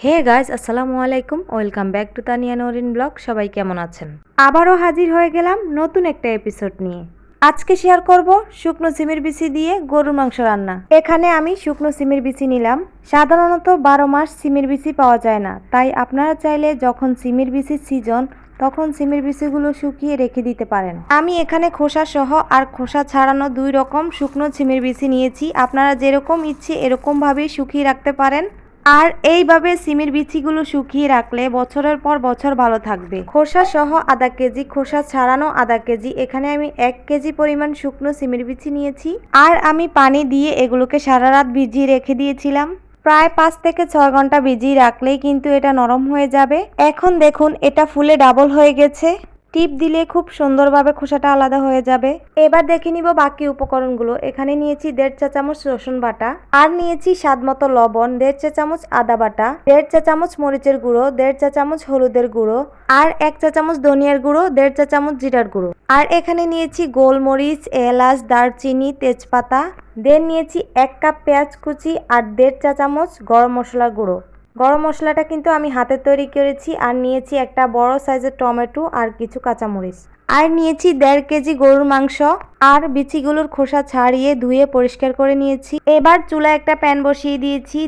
Hey guys, আসসালামু আলাইকুম। Welcome back to Tania Norin blog. সবাই কেমন আছেন? আবারও হাজির হয়ে গেলাম নতুন একটা এপিসোড নিয়ে। আজকে শেয়ার করব শুকনো সিমের বিচি দিয়ে গরুর মাংস রান্না। এখানে আমি শুকনো সিমের বিচি নিলাম। সাধারণত 12 মাস সিমের বিচি পাওয়া যায় না, তাই আপনারা চাইলে যখন সিমের বিচির সিজন তখন সিমের বিচিগুলো শুকিয়ে রেখে দিতে পারেন। আমি এখানে খোসা সহ আর খোসা ছাড়ানো দুই রকম শুকনো সিমের বিচি নিয়েছি। আপনারা যেরকম ইচ্ছে এরকমভাবেই শুকিয়ে রাখতে পারেন। আর এইভাবে সিমের বিচিগুলো শুকিয়ে রাখলে বছরের পর বছর ভালো থাকবে। খোসা সহ আধা কেজি, খোসা ছাড়ানো আধা কেজি। এখানে আমি 1 কেজি পরিমাণ শুকনো সিমের বিচি নিয়েছি। আর আমি পানি দিয়ে এগুলোকে সারা রাত ভিজিয়ে রেখে দিয়েছিলাম। প্রায় 5 থেকে 6 ঘন্টা ভিজিয়ে রাখলেই কিন্তু এটা নরম হয়ে যাবে। এখন দেখুন এটা ফুলে ডাবল হয়ে গেছে। টিপ দিলে খুব সুন্দরভাবে খোসাটা আলাদা হয়ে যাবে। এবার দেখে নিব বাকি উপকরণগুলো। এখানে নিয়েছি 1.5 চা চামচ রসুন বাটা, আর নিয়েছি স্বাদ মতো লবণ, 1.5 চা চামচ আদা বাটা, 1.5 চা চামচ মরিচের গুঁড়ো, 1.5 চা চামচ হলুদের গুঁড়ো, আর 1 চা চামচ ধনিয়ার গুঁড়ো, 1.5 চা চামচ জিরার গুঁড়ো। আর এখানে নিয়েছি গোলমরিচ, এলাচ, দারচিনি, তেজপাতা। দেন নিয়েছি 1 কাপ পেঁয়াজ কুচি আর 1.5 চা চামচ গরম মশলার গুঁড়ো। গরম মশলাটা কিন্তু আমি হাতে তৈরি করেছি। আর নিয়েছি একটা বড় সাইজের টমেটো আর কিছু কাঁচামরিচ। আর নিয়েছি 1.5 কেজি গরুর মাংস। আর বিচিগুলোর খোসা ছাড়িয়ে ধুয়ে পরিষ্কার করে নিয়েছি। এবার চুলায় একটা প্যান বসিয়ে দিয়েছি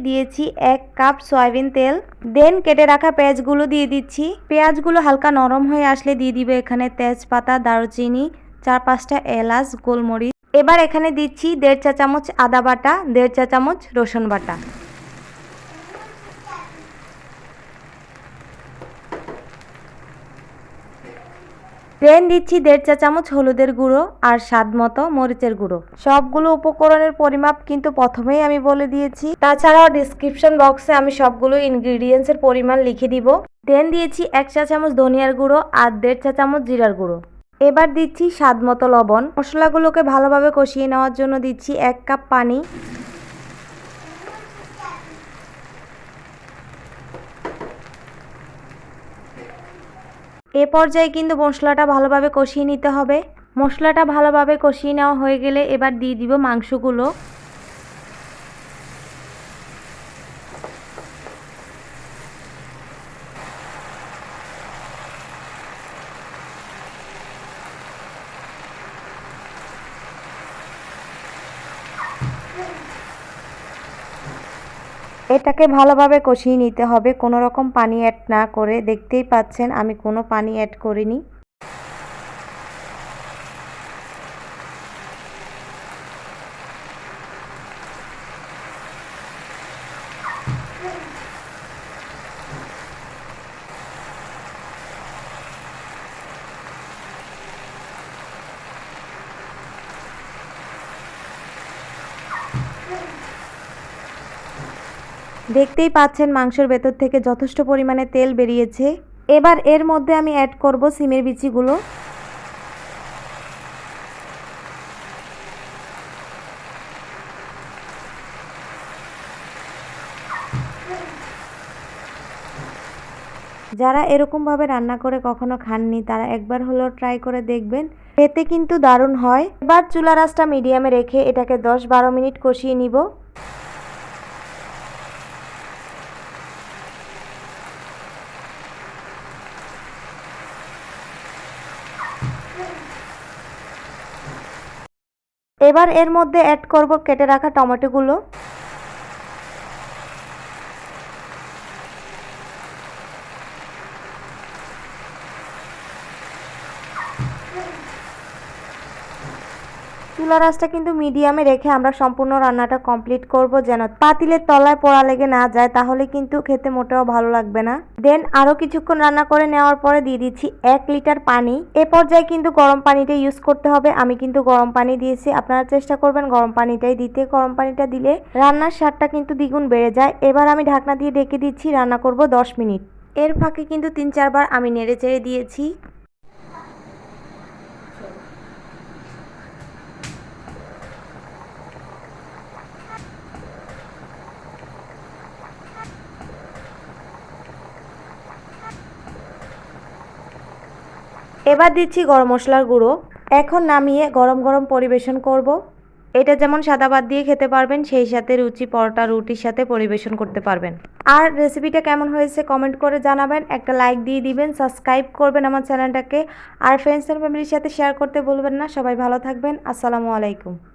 1 কাপ সয়াবিন তেল। দেন কেটে রাখা পেঁয়াজগুলো দিয়ে দিচ্ছি। পেঁয়াজগুলো হালকা নরম হয়ে আসলে দিয়ে দিবে এখানে তেজপাতা, দারুচিনি, 4-5টা এলাচ, গোলমরিচ। এবার এখানে দিচ্ছি 1.5 চা চামচ আদা বাটা, 1.5 চা চামচ রসুন বাটা। দেন দিচ্ছি 1.5 চা চামচ হলুদের গুঁড়ো আর স্বাদ মতো মরিচের গুঁড়ো। সবগুলো উপকরণের পরিমাপ কিন্তু প্রথমেই আমি বলে দিয়েছি। তাছাড়াও ডিসক্রিপশন বক্সে আমি সবগুলো ইনগ্রিডিয়েন্টসের পরিমাণ লিখে দিব। দেন দিয়েছি 1 চা চামচ ধনিয়ার গুঁড়ো আর 1.5 চা চামচ জিরার গুঁড়ো। এবার দিচ্ছি স্বাদ মতো লবণ। মশলাগুলোকে ভালোভাবে কষিয়ে নেওয়ার জন্য দিচ্ছি 1 কাপ পানি। এ পর্যায়ে কিন্তু মশলাটা ভালোভাবে কষিয়ে নিতে হবে। মশলাটা ভালোভাবে কষিয়ে নেওয়া হয়ে গেলে এবার দিয়ে দিব মাংসগুলো। এটাকে ভালোভাবে কষিয়ে নিতে হবে, কোনো রকম পানি অ্যাড না করে। দেখতেই পাচ্ছেন আমি কোনো পানি অ্যাড করিনি। দেখতেই পাচ্ছেন মাংসের ভেতর থেকে যথেষ্ট পরিমাণে তেল বেরিয়েছে। এবার এর মধ্যে আমি অ্যাড করব সিমের বিচিগুলো। যারা এরকমভাবে রান্না করে কখনো খাননি তারা একবার হলেও ট্রাই করে দেখবেন, খেতে কিন্তু দারুণ হয়। এবার চুলার আঁচটা মিডিয়ামে রেখে এটাকে 10-12 মিনিট কষিয়ে নিব। এবার এর মধ্যে অ্যাড করব কেটে রাখা টমেটোগুলো। চুলার আঁচটা কিন্তু মিডিয়ামে রেখে আমরা সম্পূর্ণ রান্নাটা কমপ্লিট করব, যেন পাতিলের তলায় পোড়া লেগে না যায়, তাহলে কিন্তু খেতে মোটেও ভালো লাগবে না। দেন আরও কিছুক্ষণ রান্না করে নেওয়ার পরে দিয়ে দিচ্ছি 1 লিটার পানি। এ পর্যায়ে কিন্তু গরম পানিটা ইউজ করতে হবে। আমি কিন্তু গরম পানি দিয়েছি, আপনারা চেষ্টা করবেন গরম পানিটাই দিতে। গরম পানিটা দিলে রান্নার স্বাদটা কিন্তু দ্বিগুণ বেড়ে যায়। এবার আমি ঢাকনা দিয়ে ঢেকে দিচ্ছি, রান্না করব 10 মিনিট। এর ফাঁকে কিন্তু 3-4 বার আমি নেড়ে চেড়ে দিয়েছি। এবার দিচ্ছি গরম মশলার গুঁড়ো। এখন নামিয়ে গরম গরম পরিবেশন করব। এটা যেমন সাদা ভাত দিয়ে খেতে পারবেন, সেই সাথে লুচি, পরোটা, রুটির সাথে পরিবেশন করতে পারবেন। আর রেসিপিটা কেমন হয়েছে কমেন্ট করে জানাবেন, একটা লাইক দিয়ে দিবেন, সাবস্ক্রাইব করবেন আমার চ্যানেলটাকে, আর ফ্রেন্ডস এন্ড ফ্যামিলির সাথে শেয়ার করতে ভুলবেন না। সবাই ভালো থাকবেন। আসসালামু আলাইকুম।